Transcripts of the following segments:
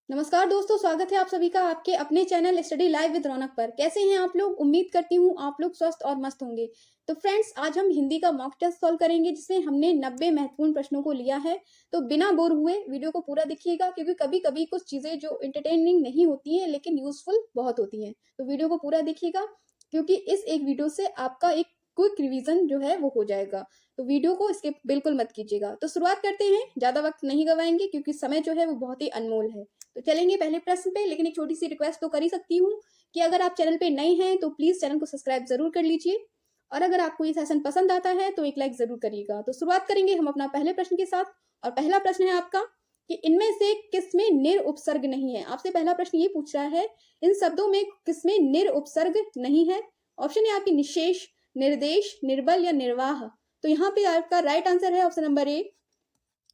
नमस्कार दोस्तों, स्वागत है आप सभी का आपके अपने चैनल स्टडी लाइव विद रौनक पर। कैसे हैं आप लोग? उम्मीद करती हूँ आप लोग स्वस्थ और मस्त होंगे। तो फ्रेंड्स, आज हम हिंदी का मॉक टेस्ट सॉल्व करेंगे जिसमें हमने 90 महत्वपूर्ण प्रश्नों को लिया है। तो बिना बोर हुए वीडियो को पूरा देखिएगा, क्योंकि कभी कभी कुछ चीजें जो इंटरटेनिंग नहीं होती हैं लेकिन यूजफुल बहुत होती हैं। तो वीडियो को पूरा देखिएगा, क्योंकि इस एक वीडियो से आपका एक क्विक रिवीजन जो है वो हो जाएगा। तो वीडियो को स्किप बिल्कुल मत कीजिएगा। तो शुरुआत करते हैं, ज्यादा वक्त नहीं गवाएंगे क्योंकि समय जो है वो बहुत ही अनमोल है। तो चलेंगे पहले प्रश्न पे, लेकिन एक छोटी सी रिक्वेस्ट तो कर ही सकती हूँ कि अगर आप चैनल पे नए हैं तो प्लीज चैनल को सब्सक्राइब जरूर कर लीजिए, और अगर आपको ये सेशन पसंद आता है तो एक लाइक जरूर करिएगा। तो शुरुआत करेंगे हम अपना पहले प्रश्न के साथ, और पहला प्रश्न है आपका कि इनमें से किसमें निर उपसर्ग नहीं है। आपसे पहला प्रश्न ये पूछ रहा है, इन शब्दों में किसमें निर उपसर्ग नहीं है। ऑप्शन है आपकी निशेष, निर्देश, निर्बल या निर्वाह। तो यहाँ पे आपका राइट आंसर है ऑप्शन नंबर ए,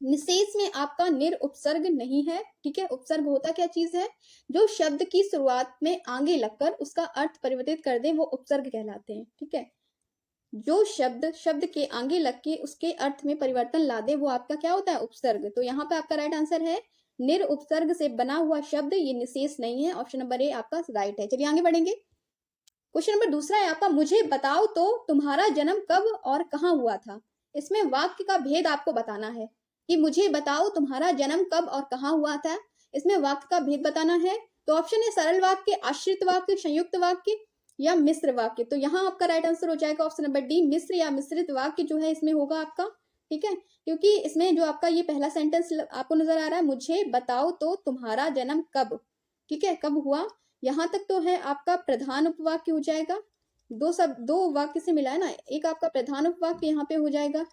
निशेष में आपका निर उपसर्ग नहीं है। ठीक है, उपसर्ग होता क्या चीज है? जो शब्द की शुरुआत में आगे लगकर उसका अर्थ परिवर्तित कर दे वो उपसर्ग कहलाते हैं। ठीक है, जो शब्द के आगे लग के उसके अर्थ में परिवर्तन ला दे वो आपका क्या होता है? उपसर्ग। तो यहाँ पे आपका राइट आंसर है निर उपसर्ग से बना हुआ शब्द ये निशेष नहीं है। ऑप्शन नंबर ए आपका राइट है। चलिए आगे बढ़ेंगे। क्वेश्चन नंबर दूसरा है आपका, मुझे बताओ तो तुम्हारा जन्म कब और कहाँ हुआ था। इसमें वाक्य का भेद आपको बताना है कि मुझे बताओ तुम्हारा जन्म कब और कहाँ हुआ था। इसमें वाक्य का भेद बताना है। तो ऑप्शन है सरल वाक्य, आश्रित वाक्य, संयुक्त वाक्य या मिश्र वाक्य। तो यहाँ आपका राइट आंसर हो जाएगा ऑप्शन नंबर डी, मिश्र या मिश्रित वाक्य जो है इसमें होगा आपका। ठीक है, क्योंकि इसमें जो आपका ये पहला सेंटेंस आपको नजर आ रहा है, मुझे बताओ तो तुम्हारा जन्म कब। ठीक है, कब हुआ, यहाँ तक तो है आपका प्रधान उपवाक्य हो जाएगा। दो वाक्य से मिला है ना, एक आपका प्रधान उपवाक्य यहाँ पे हो जाएगा,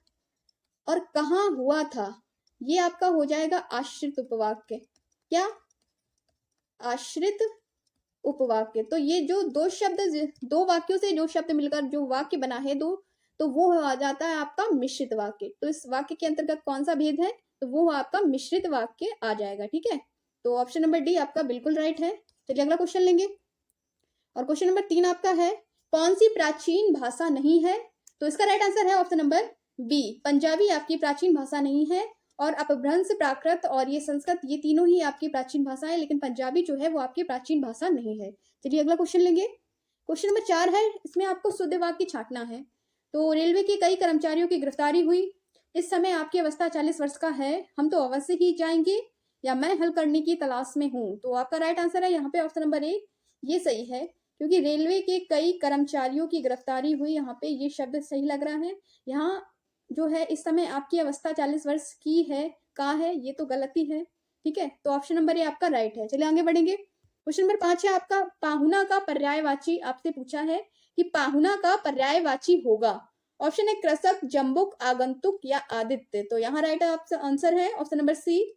और कहाँ हुआ था ये आपका हो जाएगा आश्रित उपवाक्य। क्या? आश्रित उपवाक्य। तो ये जो दो शब्द, दो वाक्यों से जो शब्द मिलकर जो वाक्य बना है दो, तो वो आ जाता है आपका मिश्रित वाक्य। तो इस वाक्य के अंतर्गत कौन सा भेद है? तो वो आपका मिश्रित वाक्य आ जाएगा। ठीक है, तो ऑप्शन नंबर डी आपका बिल्कुल राइट है। चलिए अगला क्वेश्चन लेंगे, और क्वेश्चन नंबर 3 आपका है, कौन सी प्राचीन भाषा नहीं है। तो इसका राइट आंसर है ऑप्शन नंबर बी, पंजाबी आपकी प्राचीन भाषा नहीं है। और अपभ्रंश, प्राकृत और ये संस्कृत, ये तीनों ही आपकी प्राचीन भाषा है, लेकिन पंजाबी जो है वो आपकी प्राचीन भाषा नहीं है। चलिए अगला क्वेश्चन लेंगे। क्वेश्चन नंबर 4 है, इसमें आपको शुद्ध वाक्य छांटना है। तो रेलवे के कई कर्मचारियों की गिरफ्तारी हुई, इस समय आपकी अवस्था 40 वर्ष का है, हम तो अवश्य ही जाएंगे या मैं हल करने की तलाश में हूँ। तो आपका राइट आंसर है यहाँ पे ऑप्शन नंबर ए, ये सही है, क्योंकि रेलवे के कई कर्मचारियों की गिरफ्तारी हुई, यहाँ पे ये शब्द सही लग रहा है। यहाँ जो है इस समय आपकी अवस्था 40 वर्ष की है, का है, ये तो गलती है। ठीक है, तो ऑप्शन नंबर ए आपका राइट है। चलिए आगे बढ़ेंगे। क्वेश्चन नंबर 5 है आपका, पाहुना का पर्यायवाची आपसे पूछा है कि पाहुना का पर्यायवाची होगा। ऑप्शन है कृषक, जम्बुक, आगंतुक या आदित्य। तो यहाँ राइट आंसर है ऑप्शन नंबर सी,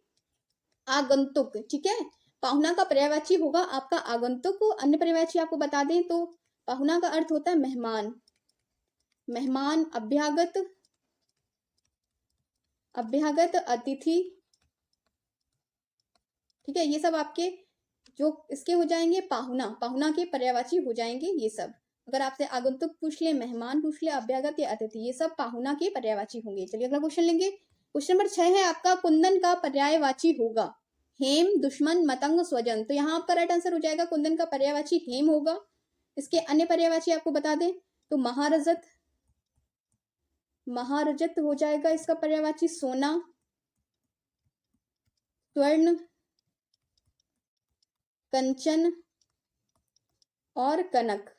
आगंतुक। ठीक है, पाहुना का पर्यायवाची होगा आपका आगंतुक। अन्य पर्यायवाची आपको बता दें तो पाहुना का अर्थ होता है मेहमान, मेहमान, अभ्यागत, अभ्यागत, अतिथि। ठीक है, ये सब आपके जो इसके हो जाएंगे पाहुना, पाहुना के पर्यायवाची हो जाएंगे ये सब। अगर आपसे आगंतुक पूछ ले, मेहमान पूछ ले, अभ्यागत या अतिथि, ये सब पाहुना के पर्यायवाची होंगे। चलिए अगला क्वेश्चन लेंगे। क्वेश्चन नंबर 6 है आपका, कुंदन का पर्यायवाची होगा हेम, दुश्मन, मतंग, स्वजन। तो यहाँ आपका राइट आंसर हो जाएगा कुंदन का पर्यायवाची हेम होगा। इसके अन्य पर्यायवाची आपको बता दें तो महारजत, महारजत हो जाएगा इसका पर्यायवाची, सोना, स्वर्ण, कंचन और कनक,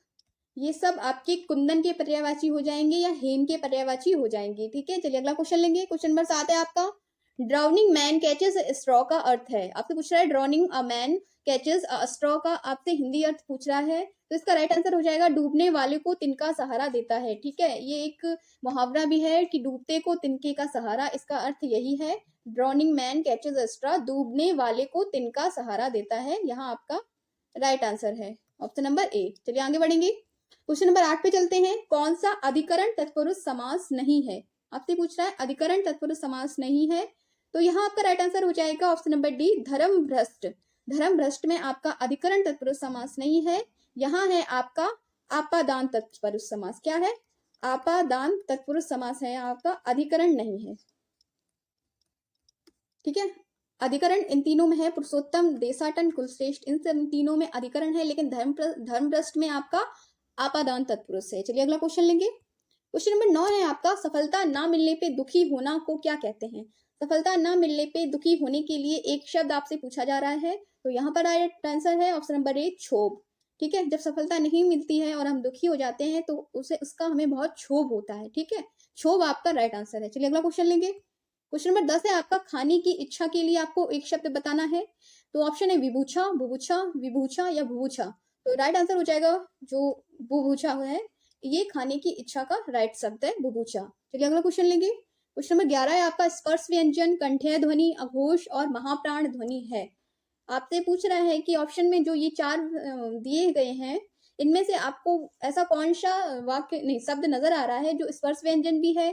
ये सब आपके कुंदन के पर्यायवाची हो जाएंगे या हेम के पर्यायवाची हो जाएंगे। ठीक है, चलिए अगला क्वेश्चन लेंगे। क्वेश्चन नंबर 7 है आपका, ड्राउनिंग मैन कैचेस स्ट्रॉ का अर्थ है। आपसे पूछ रहा है drowning a man catches a straw का आपसे हिंदी अर्थ पूछ रहा है। तो इसका राइट आंसर हो जाएगा डूबने वाले को तिनका सहारा देता है। ठीक है, ये एक मुहावरा भी है कि डूबते को तिनके का सहारा, इसका अर्थ यही है। Drowning man catches a straw, डूबने वाले को तिनका सहारा देता है, यहाँ आपका राइट आंसर है ऑप्शन नंबर ए। चलिए आगे बढ़ेंगे। क्वेश्चन नंबर 8 पे चलते हैं, कौन सा अधिकरण तत्पुरुष समास नहीं है। आपसे पूछ रहा है अधिकरण तत्पुरुष समास नहीं है। तो यहाँ आपका राइट आंसर हो जाएगा ऑप्शन नंबर डी, धर्म भ्रष्ट। धर्म भ्रष्ट में आपका अधिकरण तत्पुरुष समास नहीं है। यहाँ है आपका आपादान तत्पुरुष समास। क्या है? आपादान तत्पुरुष समास है आपका, अधिकरण नहीं है। ठीक है, अधिकरण इन तीनों में है पुरुषोत्तम, देशाटन, कुलश्रेष्ठ, इन सब तीनों में अधिकरण है, लेकिन धर्मभ्रष्ट में आपका आपादान तत्पुरुष है। चलिए अगला क्वेश्चन लेंगे। क्वेश्चन नंबर 9 है आपका, सफलता ना मिलने पे दुखी होना को क्या कहते हैं? सफलता ना मिलने पे दुखी होने के लिए एक शब्द आपसे पूछा जा रहा है, तो यहाँ पर राइट आंसर है ऑप्शन नंबर ए, क्षोभ। ठीक है, जब सफलता नहीं मिलती है और हम दुखी हो जाते हैं तो उसका हमें बहुत क्षोभ होता है। ठीक है, क्षोभ आपका राइट आंसर है। चलिए अगला क्वेश्चन लेंगे। क्वेश्चन नंबर 10 है आपका, खाने की इच्छा के लिए आपको एक शब्द बताना है, तो ऑप्शन है विभूछा, बुभुक्षा, विभूछा या भुभुछा। तो राइट आंसर हो जाएगा जो बुभुक्षा है, ये खाने की इच्छा का राइट शब्द है, बुभुक्षा। चलिए अगला क्वेश्चन लेंगे। क्वेश्चन नंबर 11 है आपका, स्पर्श व्यंजन कंठ्य ध्वनि, अघोष और महाप्राण ध्वनि है। आपसे पूछ रहा है कि ऑप्शन में जो ये 4 दिए गए हैं, इनमें से आपको ऐसा कौन सा वाक्य नहीं शब्द नजर आ रहा है जो स्पर्श व्यंजन भी है,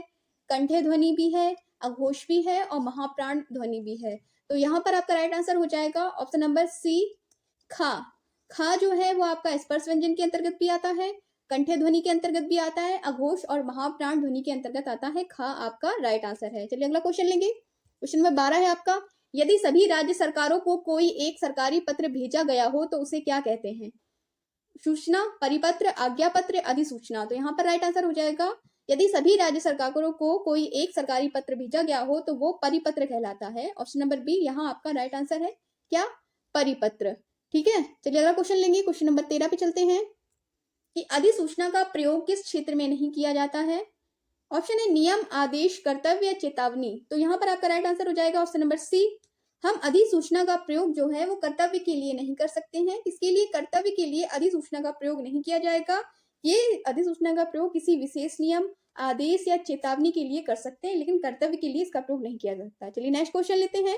कंठ्य ध्वनि भी है, अघोष भी है और महाप्राण ध्वनि भी है। तो यहाँ पर आपका राइट आंसर हो जाएगा ऑप्शन नंबर सी, खा। खा जो है वो आपका स्पर्श व्यंजन के अंतर्गत भी आता है, कंठ्य ध्वनि के अंतर्गत भी आता है, अघोष और महाप्राण ध्वनि के अंतर्गत आता है। खा आपका राइट आंसर है। चलिए अगला क्वेश्चन लेंगे। क्वेश्चन नंबर 12 है आपका, यदि सभी राज्य सरकारों को कोई एक सरकारी पत्र भेजा गया हो तो उसे क्या कहते हैं? सूचना, परिपत्र, आज्ञा पत्र, अधिसूचना। तो यहाँ पर राइट आंसर हो जाएगा, यदि सभी राज्य सरकारों को कोई एक सरकारी पत्र भेजा गया हो तो वो परिपत्र कहलाता है। ऑप्शन नंबर बी यहाँ आपका राइट आंसर है, क्या? परिपत्र। ठीक है, चलिए अगला क्वेश्चन लेंगे। क्वेश्चन नंबर 13 पे चलते हैं कि अधिसूचना का प्रयोग किस क्षेत्र में नहीं किया जाता है? ऑप्शन है नियम, आदेश, कर्तव्य, चेतावनी। तो यहाँ पर आपका राइट आंसर हो जाएगा ऑप्शन नंबर सी, हम अधिसूचना का प्रयोग जो है वो कर्तव्य के लिए नहीं कर सकते हैं। इसके लिए कर्तव्य के लिए अधिसूचना का प्रयोग नहीं किया जाएगा। ये अधिसूचना का प्रयोग किसी विशेष नियम, आदेश या चेतावनी के लिए कर सकते हैं, लेकिन कर्तव्य के लिए इसका प्रयोग नहीं किया जा सकता। चलिए नेक्स्ट क्वेश्चन लेते हैं।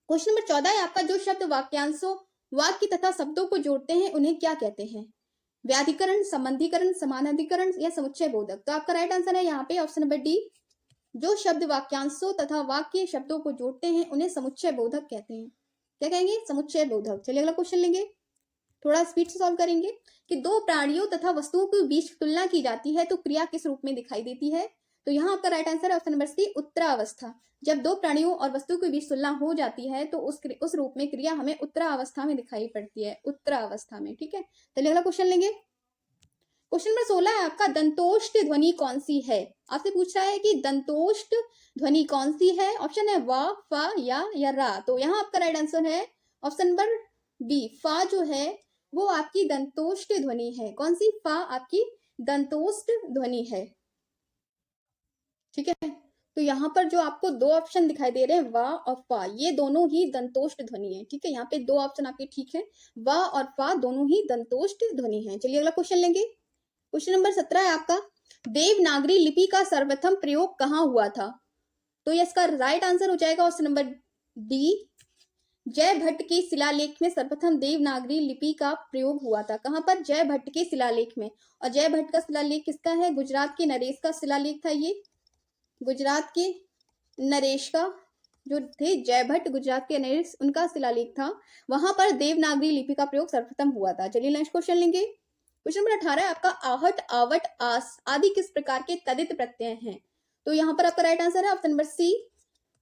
क्वेश्चन नंबर 14 है आपका, जो शब्द वाक्यांशों, वाक्य तथा शब्दों को जोड़ते हैं उन्हें क्या कहते हैं? व्याधिकरण, संबंधीकरण, समानाधिकरण या समुच्चय बोधक। तो आपका राइट आंसर है यहाँ पे ऑप्शन नंबर डी, जो शब्द वाक्यांशों तथा वाक्य शब्दों को जोड़ते हैं उन्हें समुच्चय बोधक कहते हैं। क्या कहेंगे? समुच्चय बोधक। चलिए अगला क्वेश्चन लेंगे, थोड़ा स्पीड से सॉल्व करेंगे कि दो प्राणियों तथा वस्तुओं के बीच तुलना की जाती है तो क्रिया किस रूप में दिखाई देती है? तो यहाँ आपका राइट आंसर है ऑप्शन नंबर सी, उत्तरावस्था। जब दो प्राणियों और वस्तु के बीच तुलना हो जाती है तो उस रूप में क्रिया हमें उत्तरावस्था में दिखाई पड़ती है, उत्तरावस्था में। ठीक है, चलिए अगला क्वेश्चन लेंगे। क्वेश्चन नंबर 16 है आपका, दंतोष्ट ध्वनि कौन सी है? आपसे पूछ रहा है कि दंतोष्ट ध्वनि कौन सी है। ऑप्शन है वा, फा या रा। तो यहाँ आपका राइट आंसर है ऑप्शन नंबर बी, फा जो है वो आपकी दंतोष्ट ध्वनि है। कौन सी? फा आपकी दंतोष्ट ध्वनि है। ठीक है, तो यहाँ पर जो आपको दो ऑप्शन दिखाई दे रहे हैं, वा और फा, ये दोनों ही दंतोष्ट ध्वनि है। ठीक है, यहाँ पे दो ऑप्शन आपके ठीक है, वा और फा दोनों ही दंतोष्ट ध्वनि है। चलिए अगला क्वेश्चन लेंगे। क्वेश्चन नंबर 17 है आपका, देवनागरी लिपि का सर्वप्रथम प्रयोग कहाँ हुआ था? तो इसका राइट आंसर हो जाएगा ऑप्शन नंबर डी, जय भट्ट के शिलालेख में सर्वप्रथम देवनागरी लिपि का प्रयोग हुआ था। कहां पर? जय भट्ट के शिलालेख में। और जय भट्ट का शिलालेख किसका है? गुजरात के नरेश का शिलालेख था। ये गुजरात के नरेश का जो थे जय भट्ट, गुजरात के नरेश, उनका शिलालेख था। वहां पर देवनागरी लिपि का प्रयोग सर्वप्रथम हुआ था। चलिए नेक्स्ट क्वेश्चन लेंगे। क्वेश्चन नंबर 18 है आपका, आहट, आवट, आस आदि किस प्रकार के तदित प्रत्यय हैं? तो यहाँ पर आपका राइट आंसर है ऑप्शन नंबर सी,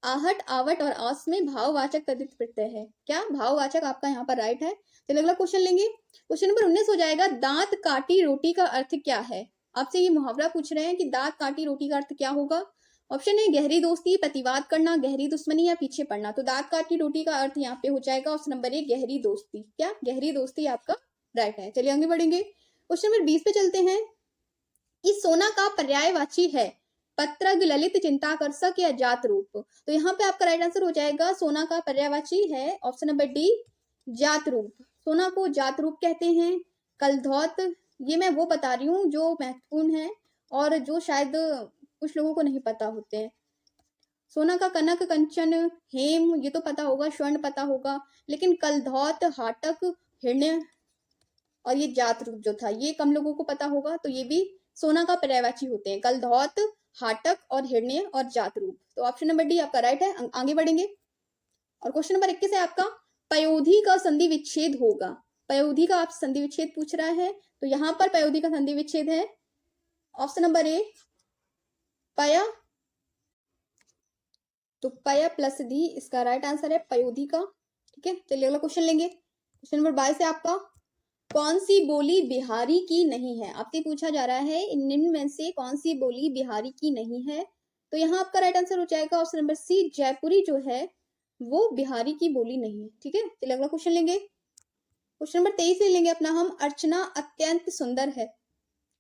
आहट, आवट और आस में भाववाचक तदित प्रत्यय है। क्या? भाववाचक आपका यहाँ पर राइट है। चलिए अगला क्वेश्चन लेंगे। क्वेश्चन नंबर 19 हो जाएगा, दांत काटी रोटी का अर्थ क्या है? आपसे ये मुहावरा पूछ रहे हैं कि दांत काटी रोटी का अर्थ क्या होगा। ऑप्शन है गहरी दोस्ती, प्रतिवाद करना, गहरी दुश्मनी या पीछे पड़ना। तो दांत काटी रोटी का अर्थ यहाँ पे हो जाएगा ऑप्शन नंबर ए, गहरी दोस्ती। क्या? गहरी दोस्ती आपका राइट है। चलिए आगे बढ़ेंगे। क्वेश्चन नंबर 20 पे चलते हैं कि सोना का पर्यायवाची है पत्रग, ललित, चिंताकर्षक या जात रूप। तो यहाँ पे आपका राइट आंसर हो जाएगा, सोना का पर्यायवाची है ऑप्शन नंबर डी, जात रूप। सोना को जात रूप कहते हैं। कलधौत, ये मैं वो बता रही हूँ जो महत्वपूर्ण है और जो शायद कुछ लोगों को नहीं पता होते हैं। सोना का कनक, कंचन, हेम ये तो पता होगा, स्वर्ण पता होगा, लेकिन कलधौत, हाटक, हिरण्य और ये जात रूप जो था ये कम लोगों को पता होगा। तो ये भी सोना का पर्यायवाची होते हैं, कलधौत, हाटक और हिरण्य और जात रूप। तो ऑप्शन नंबर डी आपका राइट है। आगे बढ़ेंगे और क्वेश्चन नंबर 21 है आपका, पयोधी का संधि विच्छेद होगा। पयोधी का आप संधि विच्छेद पूछ रहा है, तो यहाँ पर पयोधी का संधि विच्छेद है ऑप्शन नंबर ए, पया तो पय प्लस धी इसका राइट आंसर है पयोधी का। ठीक है, चलिए अगला क्वेश्चन लेंगे। क्वेश्चन नंबर 22 है आपका, कौन सी बोली बिहारी की नहीं है? आपसे पूछा जा रहा है इन निम्न में से कौन सी बोली बिहारी की नहीं है? तो यहाँ आपका राइट आंसर हो जाएगा ऑप्शन नंबर सी, जयपुरी जो है वो बिहारी की बोली नहीं है। ठीक है, चलिए अगला क्वेश्चन लेंगे। क्वेश्चन नंबर 23 ले लेंगे अपना हम, अर्चना अत्यंत सुंदर है,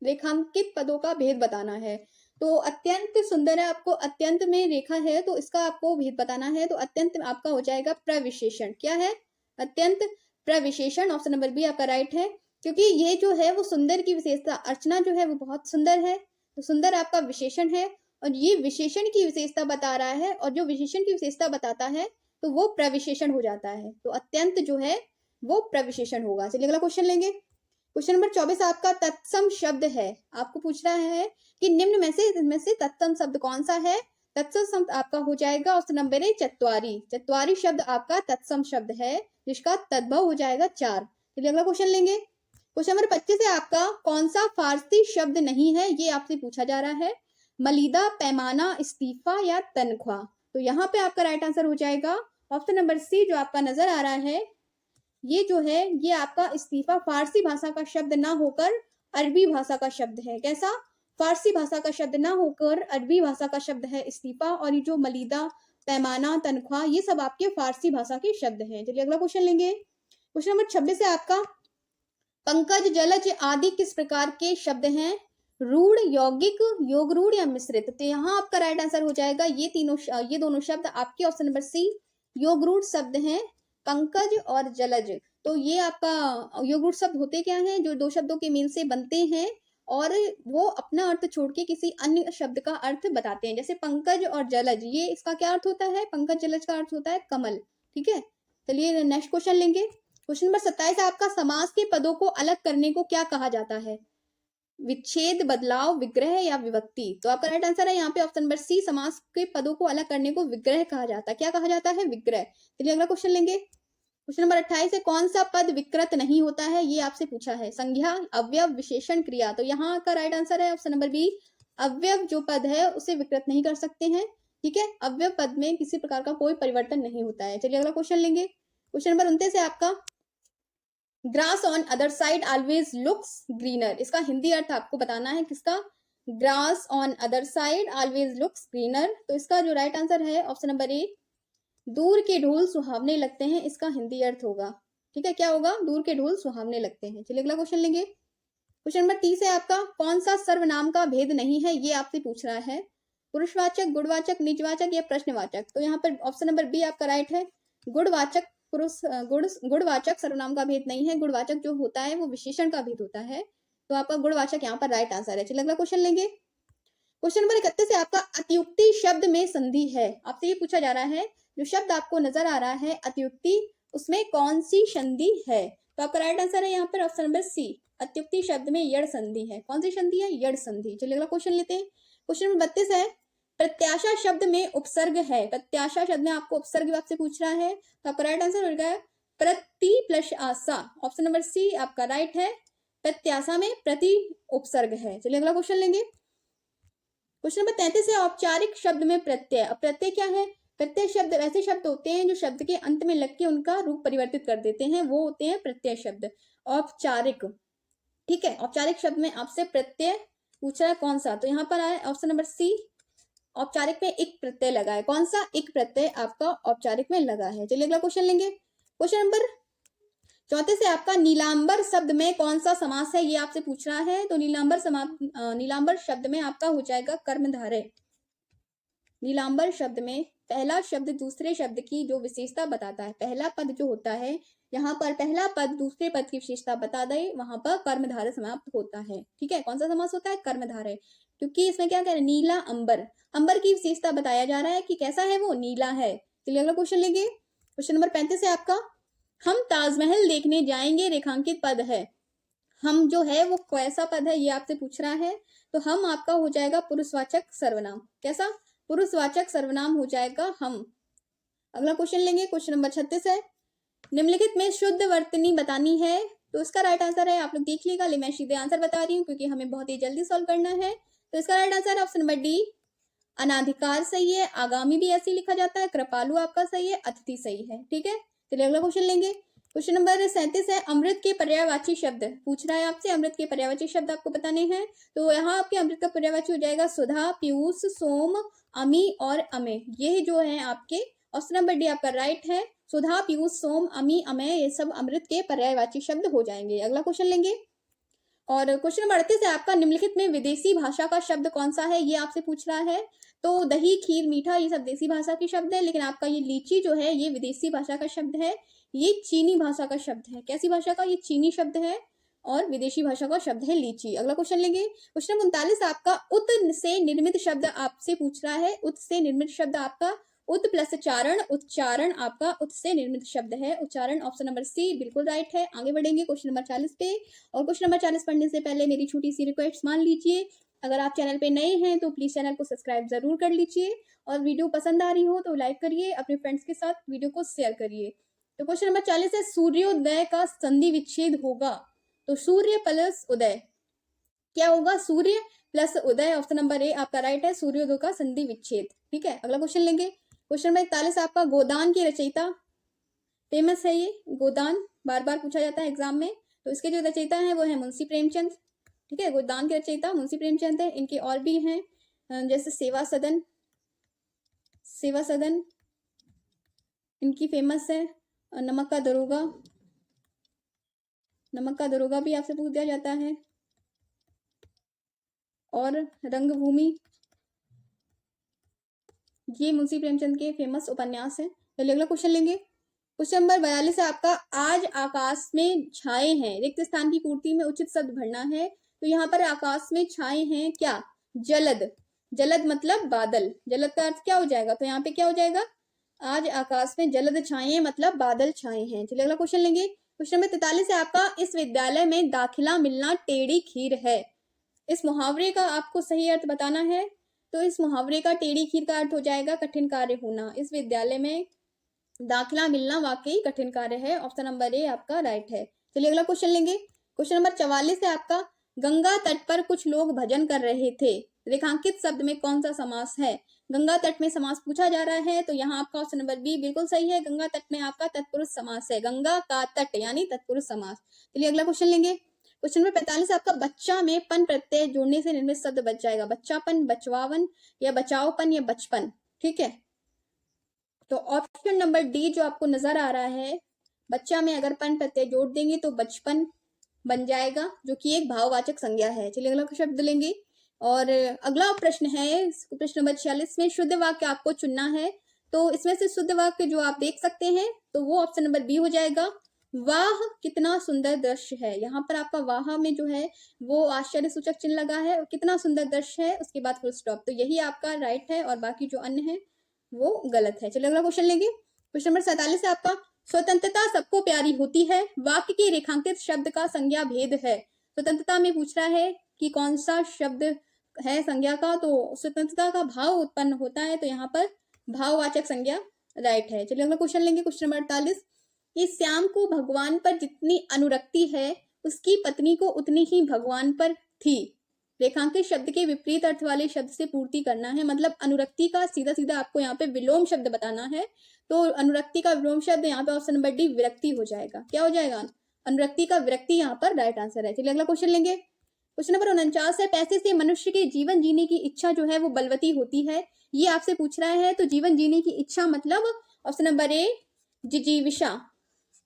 रेखांकित पदों का भेद बताना है। तो अत्यंत सुंदर है, आपको अत्यंत में रेखा है तो इसका आपको भेद बताना है। तो अत्यंत आपका हो जाएगा प्रविशेषण। क्या है? अत्यंत प्रविशेषण। ऑप्शन नंबर बी आपका राइट है, क्योंकि ये जो है वो सुंदर की विशेषता, अर्चना जो है वो बहुत सुंदर है, तो सुंदर आपका विशेषण है और ये विशेषण की विशेषता बता रहा है, और जो विशेषण की विशेषता बताता है तो वो प्रविशेषण हो जाता है। तो अत्यंत जो है वो प्रविशेषण होगा। चलिए अगला क्वेश्चन लेंगे। क्वेश्चन नंबर 24 आपका तत्सम शब्द है। आपको पूछ रहा है कि निम्न में से तत्सम शब्द कौन सा है? तत्सम शब्द आपका हो जाएगा ऑप्शन नंबर ए चत्वारी। चत्वारी शब्द आपका तत्सम शब्द है, जिसका तद्भव हो जाएगा 4। चलिए अगला क्वेश्चन लेंगे। क्वेश्चन नंबर 25 है आपका, कौन सा फारसी शब्द नहीं है? ये आपसे पूछा जा रहा है, मलीदा, पैमाना, इस्तीफा या तनख्वाह। तो यहाँ पे आपका राइट आंसर हो जाएगा ऑप्शन नंबर सी, जो आपका नजर आ रहा है ये जो है ये आपका इस्तीफा फारसी भाषा का शब्द ना होकर अरबी भाषा का शब्द है। कैसा? फारसी भाषा का शब्द ना होकर अरबी भाषा का शब्द है इस्तीफा, और ये जो मलीदा, पैमाना, तनख्वाह ये सब आपके फारसी भाषा के शब्द हैं। चलिए अगला क्वेश्चन लेंगे। क्वेश्चन नंबर 26 है आपका, पंकज, जलज आदि किस प्रकार के शब्द हैं? रूढ़, यौगिक, योग रूढ़ या मिश्रित? तो यहाँ आपका राइट आंसर हो जाएगा ये दोनों शब्द आपके ऑप्शन नंबर सी योग रूढ़ शब्द हैं, पंकज और जलज। तो ये आपका योग रूढ़ शब्द होते क्या हैं? जो दो शब्दों के मेल से बनते हैं और वो अपना अर्थ छोड़ के किसी अन्य शब्द का अर्थ बताते हैं। जैसे पंकज और जलज, ये इसका क्या अर्थ होता है? पंकज जलज का अर्थ होता है कमल। ठीक है, चलिए नेक्स्ट क्वेश्चन लेंगे। क्वेश्चन नंबर 27 आपका, समास के पदों को अलग करने को क्या कहा जाता है? विच्छेद, बदलाव, विग्रह या विभक्ति? तो आपका राइट आंसर है यहाँ पे ऑप्शन नंबर सी, समास के पदों को अलग करने को विग्रह कहा जाता है। क्या कहा जाता है? विग्रह। चलिए अगला क्वेश्चन लेंगे। क्वेश्चन नंबर 28 है, कौन सा पद विकृत नहीं होता है? ये आपसे पूछा है, संज्ञा, अवयव, विशेषण, क्रिया। तो यहाँ का राइट आंसर है ऑप्शन नंबर बी, अवयव जो पद है उसे विकृत नहीं कर सकते हैं। ठीक है, अवयव पद में किसी प्रकार का कोई परिवर्तन नहीं होता है। चलिए अगला क्वेश्चन लेंगे। क्वेश्चन नंबर 29 है आपका, grass on other side always looks greener. इसका हिंदी अर्थ आपको बताना है। किसका? Grass on other side always looks greener. तो इसका जो राइट आंसर है ऑप्शन नंबर ए, दूर के ढोल सुहावने लगते हैं, इसका हिंदी अर्थ होगा। ठीक है, क्या होगा? दूर के ढोल सुहावने लगते हैं। चलिए अगला क्वेश्चन लेंगे। क्वेश्चन नंबर 30 है आपका, कौन सा सर्वनाम का भेद नहीं है? ये आपसे पूछ रहा है, पुरुषवाचक, गुणवाचक, निजवाचक या प्रश्नवाचक? तो यहाँ पर ऑप्शन नंबर बी आपका राइट है, गुणवाचक। गुणवाचक सर्वनाम का भेद नहीं है, गुणवाचक जो होता है वो विशेषण का भेद होता है। तो आपका गुणवाचक यहाँ पर राइट आंसर है। चलिए अगला क्वेश्चन लेंगे। क्वेश्चन नंबर 31 है आपका, अतियुक्ति शब्द में संधि है। आपसे ये पूछा जा रहा है, जो शब्द आपको नजर आ रहा है अतियुक्ति, उसमें कौन सी संधि है? तो आपका राइट आंसर है यहाँ पर ऑप्शन नंबर सी, अत्युक्ति शब्द में यड़ संधि है। कौन सी संधि है? यड़ संधि। चलिए अगला क्वेश्चन लेते हैं। क्वेश्चन नंबर 32 है, प्रत्याशा शब्द में उपसर्ग है। प्रत्याशा शब्द में आपको उपसर्ग आपसे पूछ रहा है, तो आपका राइट आंसर हो गया प्रति प्लस आशा। ऑप्शन नंबर सी आपका राइट है, प्रत्याशा में प्रति उपसर्ग है। चलिए अगला क्वेश्चन लेंगे। क्वेश्चन नंबर 33 है, औपचारिक शब्द में प्रत्यय। अब प्रत्यय क्या है? प्रत्यय शब्द ऐसे शब्द होते हैं जो शब्द के अंत में लग के उनका रूप परिवर्तित कर देते हैं, वो होते हैं प्रत्यय शब्द। औपचारिक, ठीक है, औपचारिक शब्द में आपसे प्रत्यय पूछ रहा है कौन सा? तो यहाँ पर आया ऑप्शन नंबर सी, औपचारिक में एक प्रत्यय लगा है। कौन सा? एक प्रत्यय आपका औपचारिक में लगा है। चलिए अगला क्वेश्चन लेंगे। क्वेश्चन नंबर 34 है आपका, नीलांबर शब्द में कौन सा समास है? ये आपसे पूछ रहा है। तो नीलांबर शब्द में आपका हो जाएगा कर्मधारय। नीलांबर शब्द में पहला शब्द दूसरे शब्द की जो विशेषता बताता है, पहला पद जो होता है, यहाँ पर पहला पद दूसरे पद की विशेषता बता दे, वहां पर कर्मधारय समाप्त होता है। ठीक है, कौन सा समास होता है? कर्मधारय। क्योंकि इसमें क्या कह रहे हैं? नीला अंबर, अंबर की विशेषता बताया जा रहा है कि कैसा है वो? नीला है। चलिए अगला क्वेश्चन लेंगे। क्वेश्चन नंबर 35 है आपका, हम ताजमहल देखने जाएंगे, रेखांकित पद है। हम जो है वो कैसा पद है? ये आपसे पूछ रहा है। तो हम आपका हो जाएगा पुरुषवाचक सर्वनाम। कैसा? पुरुषवाचक सर्वनाम हो जाएगा हम। अगला क्वेश्चन लेंगे। क्वेश्चन नंबर 36 है, निम्नलिखित में शुद्ध वर्तनी बतानी है। तो इसका राइट आंसर है, आप लोग देख लीजिएगा, मैं सीधे आंसर बता रही हूँ क्योंकि हमें बहुत ही जल्दी सॉल्व करना है। तो इसका राइट आंसर है ऑप्शन नंबर डी, अनाधिकार सही है, आगामी भी ऐसे ही लिखा जाता है, कृपालु आपका सही है, अतिथि सही है। ठीक है, चलिए अगला क्वेश्चन लेंगे। क्वेश्चन नंबर 37 है, अमृत के पर्यायवाची शब्द पूछ रहा है आपसे। अमृत के पर्यायवाची शब्द आपको बताने हैं, तो यहाँ आपके अमृत का पर्यायवाची हो जाएगा सुधा, पीयूष, सोम, अमी और अमेय। ये जो है आपके ऑप्शन नंबर डी आपका राइट है। सुधा, पीयूष, सोम, अमी, अमेय ये सब अमृत के पर्यायवाची शब्द हो जाएंगे। अगला क्वेश्चन लेंगे और क्वेश्चन नंबर 38 है आपका, निम्नलिखित में विदेशी भाषा का शब्द कौन सा है, ये आपसे पूछ रहा है। तो दही, खीर, मीठा ये सब देसी भाषा के शब्द है, लेकिन आपका ये लीची जो है ये विदेशी भाषा का शब्द है, ये चीनी भाषा का शब्द है। कैसी भाषा का, ये चीनी शब्द है और विदेशी भाषा का शब्द है लीची। अगला क्वेश्चन लेंगे। क्वेश्चन नंबर 39 आपका, उत से निर्मित शब्द आपसे पूछ रहा है। उत से निर्मित शब्द आपका उत प्लस चारण, उच्चारण आपका उत से निर्मित शब्द है। उच्चारण ऑप्शन नंबर सी बिल्कुल राइट है। आगे बढ़ेंगे क्वेश्चन नंबर 40 पे। और क्वेश्चन नंबर 40 पढ़ने से पहले मेरी छोटी सी रिक्वेस्ट मान लीजिए, अगर आप चैनल पे नए हैं तो प्लीज चैनल को सब्सक्राइब जरूर कर लीजिए, और वीडियो पसंद आ रही हो तो लाइक करिए, अपने फ्रेंड्स के साथ वीडियो को शेयर करिए। तो क्वेश्चन नंबर 40 है, सूर्योदय का संधि विच्छेद होगा। तो सूर्य प्लस उदय क्या होगा, सूर्य प्लस उदय। ऑप्शन नंबर ए आपका राइट है, सूर्योदय का संधि विच्छेद। ठीक है, अगला क्वेश्चन लेंगे। क्वेश्चन नंबर 41 आपका, गोदान की रचयिता फेमस है ये गोदान, बार बार पूछा जाता है एग्जाम में। तो इसके जो रचयिता है वो है मुंशी प्रेमचंद। ठीक है, गोदान के रचयिता मुंशी प्रेमचंद है। इनके और भी हैं जैसे सेवा सदन, सेवा सदन इनकी फेमस है। नमक का दरोगा, नमक का दरोगा भी आपसे पूछ दिया जाता है। और रंगभूमि, ये मुंशी प्रेमचंद के फेमस उपन्यास हैं। चलिए अगला क्वेश्चन लेंगे। क्वेश्चन नंबर 42 है आपका, आज आकाश में छाए हैं, रिक्त स्थान की पूर्ति में उचित शब्द भरना है। तो यहाँ पर आकाश में छाए हैं क्या, जलद। जलद मतलब बादल, जलद का अर्थ क्या हो जाएगा, तो यहाँ पे क्या हो जाएगा, आज आकाश में जलद छाए मतलब बादल छाए हैं। चलिए अगला क्वेश्चन लेंगे। क्वेश्चन नंबर 43 है आपका, इस विद्यालय में दाखिला मिलना टेढ़ी खीर है। इस मुहावरे का आपको सही अर्थ बताना है। तो इस मुहावरे का टेढ़ी खीर का अर्थ हो जाएगा कठिन कार्य होना। इस विद्यालय में दाखिला मिलना वाकई कठिन कार्य है। ऑप्शन नंबर ए आपका राइट है। चलिए अगला क्वेश्चन लेंगे। क्वेश्चन नंबर 44 है आपका, गंगा तट पर कुछ लोग भजन कर रहे थे, रेखांकित शब्द में कौन सा समास है। गंगा तट में समास पूछा जा रहा है, तो यहाँ आपका ऑप्शन नंबर बी बिल्कुल सही है। गंगा तट में आपका तत्पुरुष समास है, गंगा का तट यानी तत्पुरुष समास। चलिए अगला क्वेश्चन लेंगे। क्वेश्चन नंबर 45 आपका, बच्चा में पन प्रत्यय जोड़ने से निर्मित शब्द बच जाएगा। बच्चापन, बचवावन या बचाओपन या बचपन। ठीक है, तो ऑप्शन नंबर डी जो आपको नजर आ रहा है, बच्चा में अगर पन प्रत्यय जोड़ देंगे तो बचपन बन जाएगा, जो कि एक भाववाचक संज्ञा है। चलिए अगला शब्द लेंगे। और अगला प्रश्न है प्रश्न नंबर 46 में, शुद्ध वाक्य आपको चुनना है। तो इसमें से शुद्ध वाक्य जो आप देख सकते हैं तो वो ऑप्शन नंबर बी हो जाएगा, वाह कितना सुंदर दृश्य है। यहाँ पर आपका वाह में जो है वो आश्चर्य सूचक चिन्ह लगा है, कितना सुंदर दृश्य है उसके बाद फुल स्टॉप, तो यही आपका राइट है और बाकी जो अन्य है वो गलत है। चलिए अगला क्वेश्चन लेंगे। क्वेश्चन नंबर 47 है आपका, स्वतंत्रता सबको प्यारी होती है, वाक्य के रेखांकित शब्द का संज्ञा भेद है। स्वतंत्रता में पूछ रहा है कि कौन सा शब्द है संज्ञा का, तो स्वतंत्रता का भाव उत्पन्न होता है, तो यहाँ पर भाववाचक संज्ञा राइट है। चलिए अगला क्वेश्चन लेंगे। क्वेश्चन नंबर 48, कि श्याम को भगवान पर जितनी अनुरक्ति है उसकी पत्नी को उतनी ही भगवान पर थी। रेखांकित शब्द के विपरीत अर्थ वाले शब्द से पूर्ति करना है, मतलब अनुरक्ति का सीधा सीधा आपको यहाँ पे विलोम शब्द बताना है। तो अनुरक्ति का विलोम शब्द यहाँ पे ऑप्शन नंबर डी विरक्ति हो जाएगा। क्या हो जाएगा, अनुरक्ति का विरक्ति यहाँ पर राइट आंसर है। चलिए अगला क्वेश्चन लेंगे। क्वेश्चन नंबर 49 है, पैसे से मनुष्य के जीवन जीने की इच्छा जो है वो बलवती होती है, ये आपसे पूछ रहा है। तो जीवन जीने की इच्छा मतलब ऑप्शन नंबर ए जिजीविषा,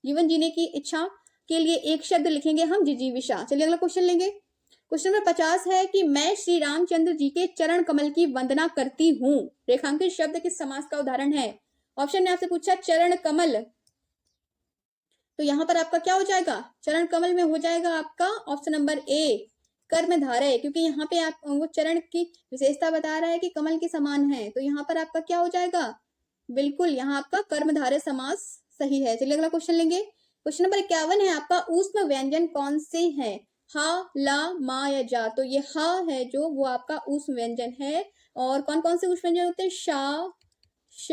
जीवन जीने की इच्छा के लिए एक शब्द लिखेंगे हम, जिजीविषा। चलिए अगला क्वेश्चन लेंगे। क्वेश्चन नंबर 50 है कि मैं श्री रामचंद्र जी के चरण कमल की वंदना करती हूँ, रेखांकित शब्द किस समास का उदाहरण है। ऑप्शन ने आपसे पूछा चरण कमल, तो यहाँ पर आपका क्या हो जाएगा, चरण कमल में हो जाएगा आपका ऑप्शन नंबर ए कर्मधारय, क्योंकि यहाँ पे आप वो चरण की विशेषता बता रहा है कि कमल के समान है, तो यहाँ पर आपका क्या हो जाएगा, बिल्कुल यहाँ आपका कर्मधारय समास सही है। चलिए अगला क्वेश्चन लेंगे। क्वेश्चन नंबर 51 है आपका, ऊष्म व्यंजन कौन से हैं, हा, ला, मा या जा। तो ये हा है जो वो आपका ऊष्म व्यंजन है। और कौन कौन से ऊष्म व्यंजन होते हैं, शा, श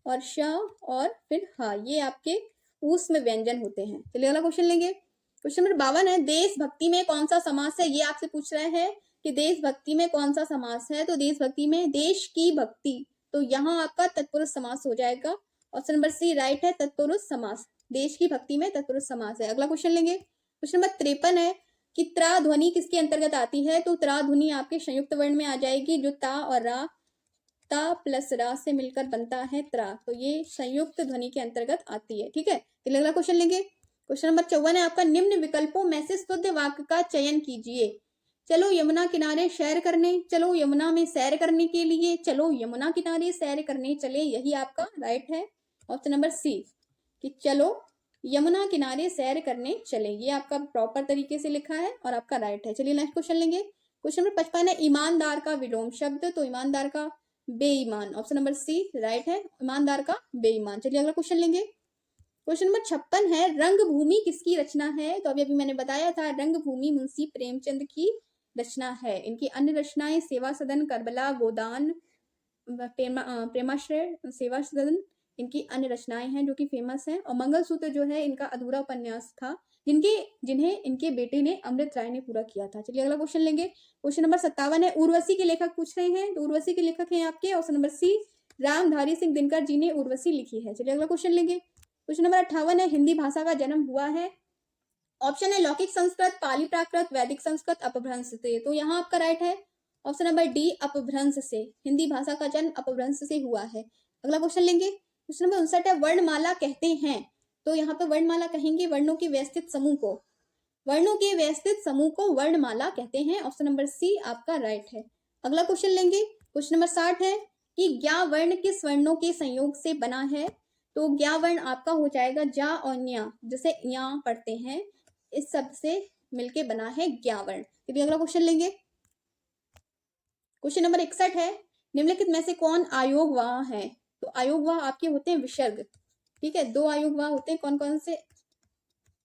और श और फिर हा, ये आपके ऊष्म व्यंजन होते हैं। चलिए अगला क्वेश्चन लेंगे। क्वेश्चन नंबर 52 है, देशभक्ति में कौन सा समास है, ये आपसे पूछ रहा है। कि देशभक्ति में कौन सा समास है, तो देशभक्ति में देश की भक्ति, तो यहाँ आपका तत्पुरुष समास हो जाएगा। ऑप्शन नंबर सी राइट है, तत्पुरुष समास। देश की भक्ति में तत्पुरुष समास है। अगला क्वेश्चन लेंगे, क्वेश्चन नंबर 53 है कि त्रा ध्वनि किसके अंतर्गत आती है, तो त्रा ध्वनि आपके संयुक्त वर्ण में आ जाएगी, जो ता और रा, ता प्लस रा से मिलकर बनता है त्रा, तो ये संयुक्त ध्वनि के अंतर्गत आती है। ठीक है, अगला क्वेश्चन लेंगे, क्वेश्चन नंबर 54 है आपका, निम्न विकल्पों में से शुद्ध वाक्य का चयन कीजिए। चलो यमुना किनारे सैर करने, चलो यमुना में सैर करने के लिए, चलो यमुना किनारे सैर करने चले, यही आपका राइट है। ऑप्शन नंबर सी कि चलो यमुना किनारे सैर करने चले, ये आपका प्रॉपर तरीके से लिखा है और आपका राइट है। चलिए नेक्स्ट क्वेश्चन लेंगे, क्वेश्चन नंबर 55 है ईमानदार का विलोम शब्द, तो ईमानदार का बेईमान, ऑप्शन नंबर सी राइट है, ईमानदार का बेईमान। चलिए अगला क्वेश्चन लेंगे, क्वेश्चन नंबर 56 है रंगभूमि किसकी रचना है, तो अभी मैंने बताया था रंगभूमि मुंशी प्रेमचंद की रचना है। इनकी अन्य रचनाएं सेवा सदन, करबला, गोदान, प्रेमाश्रय, सेवा सदन इनकी अन्य रचनाएं हैं जो कि फेमस हैं। और मंगलसूत्र जो है इनका अधूरा उपन्यास था, जिन्हें इनके बेटे ने अमृत राय ने पूरा किया था। चलिए अगला क्वेश्चन लेंगे, क्वेश्चन नंबर 57 है उर्वशी के लेखक पूछ रहे हैं, तो उर्वशी के लेखक हैं आपके option number C Ramdhari Singh Dinkar ji ने उर्वशी लिखी है। चलिए अगला क्वेश्चन लेंगे, क्वेश्चन नंबर 58 है हिंदी भाषा का जन्म हुआ है, ऑप्शन है लौकिक संस्कृत, पाली प्राकृत, वैदिक संस्कृत, अपभ्रंश से, तो यहाँ आपका राइट है ऑप्शन नंबर डी अपभ्रंश से। हिंदी भाषा का जन्म अपभ्रंश से हुआ है। अगला क्वेश्चन लेंगे, क्वेश्चन नंबर 59 है वर्णमाला कहते हैं, तो यहाँ पे वर्णमाला कहेंगे वर्णों के व्यवस्थित समूह को, वर्णों के व्यवस्थित समूह को वर्णमाला कहते हैं, ऑप्शन नंबर सी आपका राइट है। अगला क्वेश्चन लेंगे, क्वेश्चन नंबर 60 है कि ज्ञा वर्ण किस वर्णों के संयोग से बना है, तो ज्ञा वर्ण आपका हो जाएगा जा और न्या, जैसे या पढ़ते हैं, इस सब से मिलके बना है ज्ञा वर्ण। तो अगला क्वेश्चन लेंगे, क्वेश्चन नंबर 61 है निम्नलिखित में से कौन आयोगवाह है, तो आयोगवाह आपके होते हैं विसर्ग। ठीक है, दो आयोगवाह होते हैं, कौन कौन से,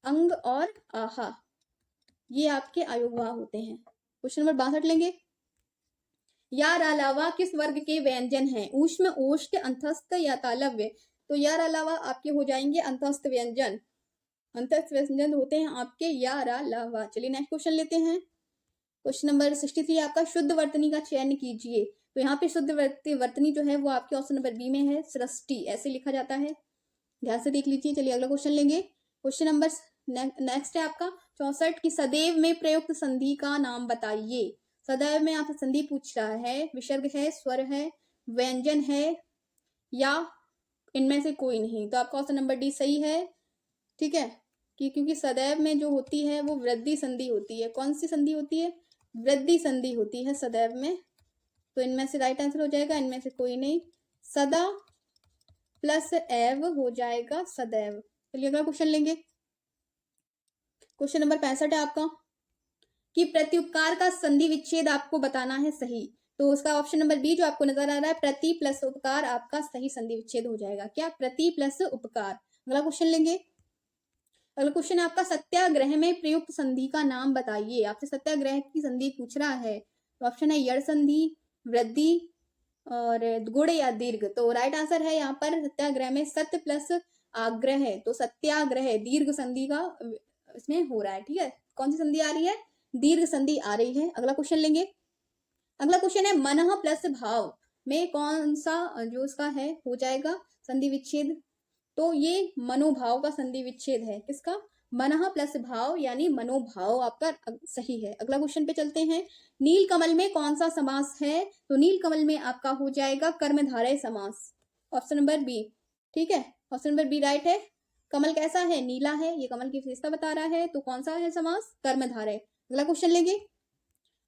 अंग और आहा, ये आपके आयोगवाह होते हैं। क्वेश्चन नंबर 62 लेंगे, यार अलावा किस वर्ग के व्यंजन हैं, ऊष्म, ओष्ठ, अंतस्थ या तालव्य, तो यार अलावा आपके हो जाएंगे अंतस्थ व्यंजन, अंतस्थ व्यंजन होते हैं आपके यार अलावा। चलिए नेक्स्ट क्वेश्चन लेते हैं, क्वेश्चन नंबर 63 आपका शुद्ध वर्तनी का चयन कीजिए, तो यहाँ पे शुद्ध वर्तनी जो है वो आपके ऑप्शन नंबर बी में है, सृष्टि ऐसे लिखा जाता है, ध्यान से देख लीजिए। चलिए अगला क्वेश्चन लेंगे, क्वेश्चन नंबर नेक्स्ट है आपका 64 की सदैव में प्रयुक्त संधि का नाम बताइए। सदैव में आपसे संधि पूछ रहा है, विसर्ग है, स्वर है, व्यंजन है, या इनमें से कोई नहीं, तो आपका ऑप्शन नंबर डी सही है। ठीक है, क्योंकि सदैव में जो होती है वो वृद्धि संधि होती है, कौन सी संधि होती है, वृद्धि संधि होती है सदैव में, तो इनमें से राइट आंसर हो जाएगा, इनमें से कोई नहीं, सदा प्लस एव हो जाएगा सदैव। चलिए अगला क्वेश्चन लेंगे, क्वेश्चन नंबर 65 है आपका कि प्रत्युपकार का संधि विच्छेद आपको बताना है सही, तो उसका ऑप्शन नंबर बी जो आपको नजर आ रहा है, प्रति प्लस उपकार आपका सही संधि विच्छेद हो जाएगा, क्या, प्रति प्लस उपकार। अगला क्वेश्चन लेंगे, अगला क्वेश्चन आपका सत्याग्रह में प्रयुक्त संधि का नाम बताइए, आपसे सत्याग्रह की संधि पूछ रहा है, तो ऑप्शन है यड़ संधि, वृद्धि और गुण या दीर्घ, तो राइट आंसर है यहाँ पर सत्याग्रह में सत्य प्लस आग्रह है, तो सत्याग्रह दीर्घ संधि का इसमें हो रहा है। ठीक है, कौन सी संधि आ रही है, दीर्घ संधि आ रही है। अगला क्वेश्चन लेंगे, अगला क्वेश्चन है मनः प्लस भाव में कौन सा जो उसका है हो जाएगा संधि विच्छेद, तो ये मनोभाव का संधि विच्छेद है, किसका, मनः प्लस भाव यानी मनोभाव आपका सही है। अगला क्वेश्चन पे चलते हैं, नीलकमल में कौन सा समास है, तो नीलकमल में आपका हो जाएगा कर्मधारय समास, ऑप्शन नंबर बी। ठीक है, ऑप्शन नंबर बी राइट है। कमल कैसा है, नीला है, ये कमल की विशेषता बता रहा है, तो कौन सा है समास, कर्मधारय। अगला क्वेश्चन लेंगे,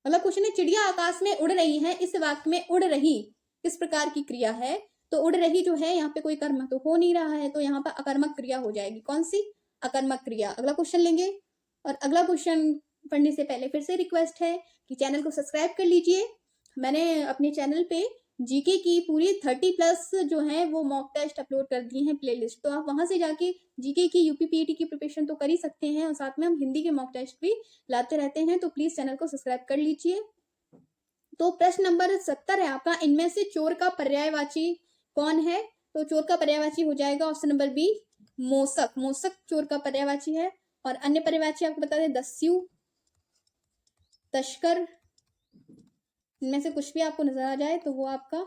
अगला क्वेश्चन है चिड़िया आकाश में उड़ रही है, इस वाक्य में उड़ रही किस प्रकार की क्रिया है, तो उड़ रही जो है यहाँ पे कोई कर्म तो हो नहीं रहा है, तो यहाँ पर अकर्मक क्रिया हो जाएगी, कौन सी, अकर्मक क्रिया। अगला क्वेश्चन लेंगे, और अगला क्वेश्चन पढ़ने से पहले फिर से रिक्वेस्ट है कि चैनल को सब्सक्राइब कर लीजिए। मैंने अपने चैनल पे जीके की पूरी 30+ जो है वो मॉक टेस्ट अपलोड कर दी हैं प्लेलिस्ट, तो आप वहां से जाके जीके की यूपीपीएटी की प्रिपरेशन तो कर ही सकते हैं, और साथ में हम हिंदी के मॉक टेस्ट भी लाते रहते हैं, तो प्लीज चैनल को सब्सक्राइब कर लीजिए। तो प्रश्न नंबर 70 है आपका, इनमें से चोर का पर्यायवाची कौन है, तो चोर का पर्यायवाची हो जाएगा option number B moussaka, moussaka चोर का पर्यायवाची है। और अन्य पर्यायवाची आपको बता दें दस्यु, तस्कर, इनमें से कुछ भी आपको नजर आ जाए तो वो आपका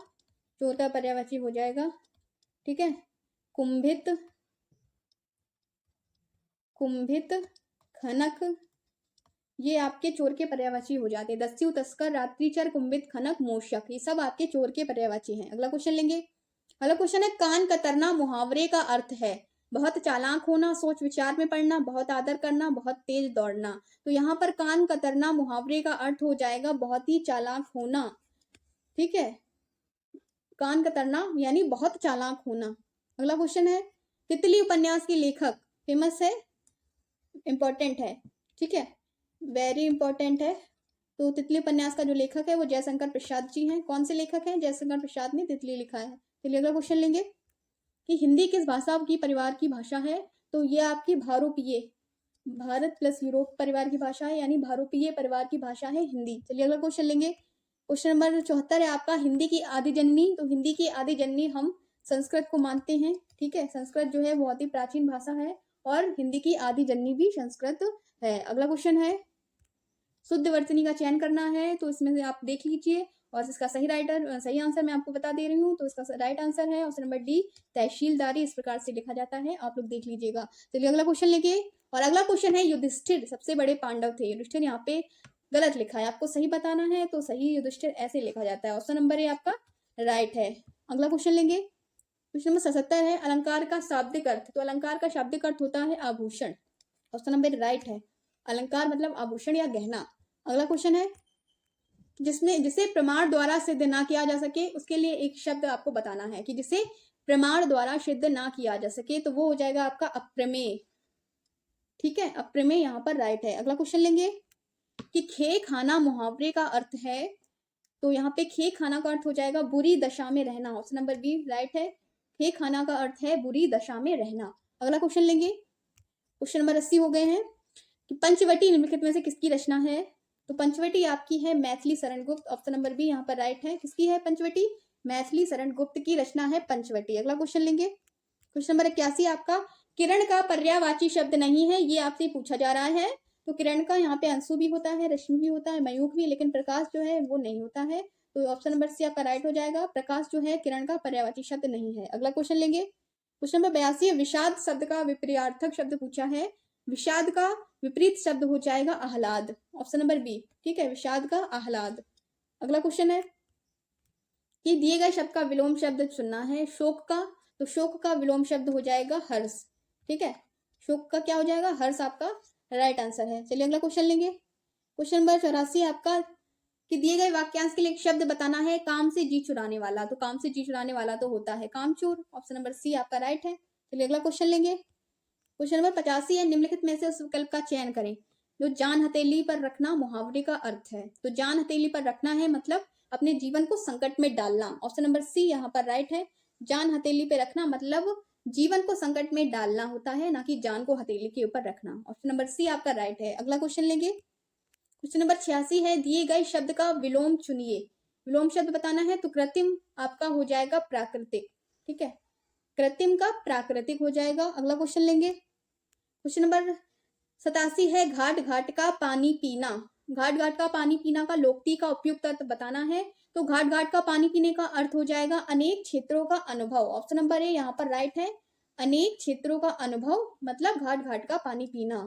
चोर का पर्यायवाची हो जाएगा। ठीक है, कुंभित, कुंभित, खनक, ये आपके चोर के पर्यायवाची हो जाते हैं। दस्यु, तस्कर, रात्रिचर, कुंभित, खनक, मूषक, ये सब आपके चोर के पर्यायवाची हैं। अगला क्वेश्चन लेंगे। अगला क्वेश्चन है, कान कतरना मुहावरे का अर्थ है बहुत चालाक होना, सोच विचार में पड़ना, बहुत आदर करना, बहुत तेज दौड़ना। तो यहाँ पर कान कतरना मुहावरे का अर्थ हो जाएगा बहुत ही चालाक होना। ठीक है, कान कतरना यानी बहुत चालाक होना। अगला क्वेश्चन है, तितली उपन्यास के लेखक फेमस है, इंपॉर्टेंट है। ठीक है, वेरी इंपॉर्टेंट है। तो तितली उपन्यास का जो लेखक है वो जयशंकर प्रसाद जी हैं। कौन से लेखक हैं? जयशंकर प्रसाद ने तितली लिखा है। चलिए अगला क्वेश्चन लेंगे कि हिंदी किस भाषा की परिवार की भाषा है? तो ये आपकी भारोपीय, भारत प्लस यूरोप परिवार की भाषा है, यानी भारोपीय परिवार की भाषा है हिंदी। चलिए अगला क्वेश्चन लेंगे। क्वेश्चन नंबर 74 है आपका, हिंदी की आदि जननी। तो हिंदी की आदि जननी हम संस्कृत को मानते हैं। ठीक है, संस्कृत जो है बहुत ही प्राचीन भाषा है और हिंदी की आदि जननी भी संस्कृत है। अगला क्वेश्चन है, शुद्ध वर्तनी का चयन करना है। तो इसमें से आप देख लीजिए और इसका सही आंसर मैं आपको बता दे रही हूँ। तो इसका राइट आंसर है ऑप्शन नंबर डी, तहसीलदारी। इस प्रकार से लिखा जाता है, आप लोग देख लीजिएगा। चलिए अगला क्वेश्चन लेंगे और अगला क्वेश्चन है, युधिष्ठिर सबसे बड़े पांडव थे। युधिष्ठिर यहाँ पे गलत लिखा है, आपको सही बताना है। तो सही युधिष्ठिर ऐसे लिखा जाता है, ऑप्शन नंबर ए आपका राइट है। अगला क्वेश्चन लेंगे। क्वेश्चन नंबर 77 है, अलंकार का शाब्दिक अर्थ। तो अलंकार का शाब्दिक अर्थ होता है आभूषण, ऑप्शन नंबर राइट है। अलंकार मतलब आभूषण या गहना। अगला क्वेश्चन है, जिसे प्रमाण द्वारा सिद्ध ना किया जा सके उसके लिए एक शब्द आपको बताना है कि जिसे प्रमाण द्वारा सिद्ध ना किया जा सके, तो वो हो जाएगा आपका अप्रमेय। ठीक है, अप्रमेय यहाँ पर राइट है। अगला क्वेश्चन लेंगे कि खे खाना मुहावरे का अर्थ है। तो यहाँ पे खे खाना का अर्थ हो जाएगा बुरी दशा में रहना, ऑप्शन नंबर बी राइट है। खे खाना का अर्थ है बुरी दशा में रहना। अगला क्वेश्चन लेंगे। क्वेश्चन नंबर 80 हो गए हैं कि पंचवटी निम्नलिखित में से किसकी रचना है? तो पंचवटी आपकी है Maithili Sharan Gupt, option number B यहाँ पर राइट है। किसकी है पंचवटी? मैथिली शरण गुप्त की रचना है पंचवटी। अगला क्वेश्चन लेंगे। क्वेश्चन नंबर 81 आपका, किरण का पर्यायवाची शब्द नहीं है, ये आपसे पूछा जा रहा है। तो किरण का यहाँ पे अंशु भी होता है, रश्मि भी होता है, मयूख भी, लेकिन प्रकाश जो है वो नहीं होता है। तो ऑप्शन नंबर सी आपका राइट हो जाएगा, प्रकाश जो है किरण का पर्यायवाची शब्द नहीं है। अगला क्वेश्चन लेंगे। क्वेश्चन नंबर 82, विषाद शब्द का विपरीतार्थक शब्द पूछा है। विषाद का विपरीत शब्द हो जाएगा आह्लाद, ऑप्शन नंबर बी। ठीक है, विषाद का आह्लाद। अगला क्वेश्चन है कि दिए गए शब्द का विलोम शब्द चुनना है। शोक का, तो शोक का विलोम शब्द हो जाएगा हर्ष। ठीक है, शोक का क्या हो जाएगा? हर्ष आपका राइट आंसर है। चलिए अगला क्वेश्चन लेंगे। क्वेश्चन नंबर 84 आपका कि दिए गए वाक्यांश के लिए एक शब्द बताना है, काम से जी चुराने वाला। तो काम से जी चुराने वाला तो होता है कामचोर, ऑप्शन नंबर सी आपका राइट है। चलिए अगला क्वेश्चन लेंगे। क्वेश्चन नंबर 85 है, निम्नलिखित में से उस विकल्प का चयन करें जो जान हथेली पर रखना मुहावरे का अर्थ है। तो जान हथेली पर रखना है मतलब अपने जीवन को संकट में डालना, ऑप्शन नंबर सी यहाँ पर राइट है। जान हथेली पे रखना मतलब जीवन को संकट में डालना होता है, ना कि जान को हथेली के ऊपर रखना। ऑप्शन नंबर सी आपका राइट है। अगला क्वेश्चन लेंगे। क्वेश्चन नंबर 86 है, दिए गए शब्द का विलोम चुनिए। विलोम शब्द बताना है, तो कृत्रिम आपका हो जाएगा प्राकृतिक। ठीक है, कृत्रिम का प्राकृतिक हो जाएगा। अगला क्वेश्चन लेंगे। क्वेश्चन नंबर 87 है, घाट घाट का पानी पीना। घाट घाट का पानी पीना का लोकोक्ति का उपयुक्त अर्थ बताना है। तो घाट घाट का पानी पीने का अर्थ हो जाएगा अनेक क्षेत्रों का अनुभव, ऑप्शन नंबर ए यहाँ पर राइट है। अनेक क्षेत्रों का अनुभव मतलब घाट घाट का पानी पीना।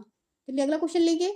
चलिए अगला क्वेश्चन लेंगे।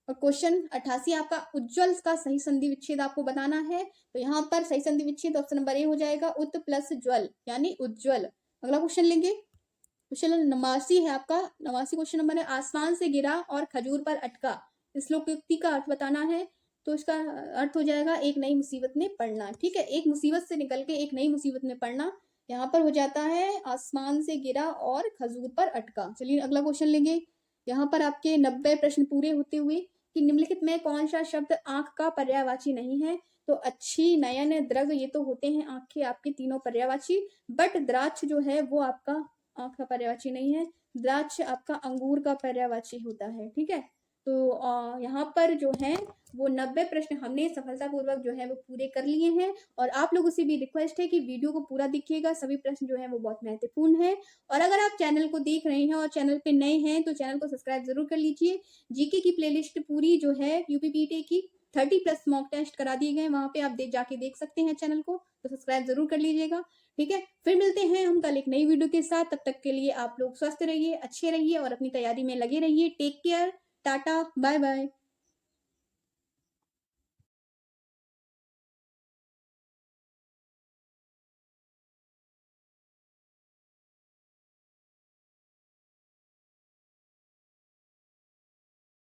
और क्वेश्चन 88 आपका, उज्ज्वल का सही संधि विच्छेद आपको बताना है। तो यहाँ पर सही संधि विच्छेद ऑप्शन नंबर ए हो जाएगा, उत प्लस ज्वल यानी उज्ज्वल। अगला क्वेश्चन लेंगे। क्वेश्चन 89 है आपका, 89 क्वेश्चन नंबर है, आसमान से गिरा और खजूर पर अटका। इस लोकोक्ति का अर्थ बताना है। तो इसका अर्थ हो जाएगा एक नई मुसीबत में पड़ना। ठीक है, एक मुसीबत से निकल के एक नई मुसीबत में पड़ना यहाँ पर हो जाता है आसमान से गिरा और खजूर पर अटका। चलिए अगला क्वेश्चन लेंगे। यहाँ पर आपके 90 प्रश्न पूरे होते हुए कि निम्नलिखित में कौन सा शब्द आंख का पर्यायवाची नहीं है? तो अच्छी, नयन, द्रग ये तो होते हैं आंख के आपके तीनों पर्यायवाची, बट द्राक्ष जो है वो आपका आंख का पर्यायवाची नहीं है। द्राक्ष आपका अंगूर का पर्यायवाची होता है। ठीक है, तो यहाँ पर जो है वो 90 प्रश्न हमने सफलतापूर्वक जो है वो पूरे कर लिए हैं और आप लोगों से भी रिक्वेस्ट है कि वीडियो को पूरा देखिएगा, सभी प्रश्न जो है वो बहुत महत्वपूर्ण है। और अगर आप चैनल को देख रहे हैं और चैनल पे नए हैं तो चैनल को सब्सक्राइब ज़रूर कर लीजिए। जीके की प्लेलिस्ट पूरी जो है यूपीपीटी की 30+ मॉक टेस्ट करा दिए गए, वहाँ पे आप जाके देख सकते हैं चैनल को, तो सब्सक्राइब ज़रूर कर लीजिएगा, ठीक है? फिर मिलते हैं हम कल एक नई वीडियो के साथ, तब तक के लिए आप लोग स्वस्थ रहिए, अच्छे रहिए और अपनी तैयारी में लगे रहिए। Take care, tata, bye bye.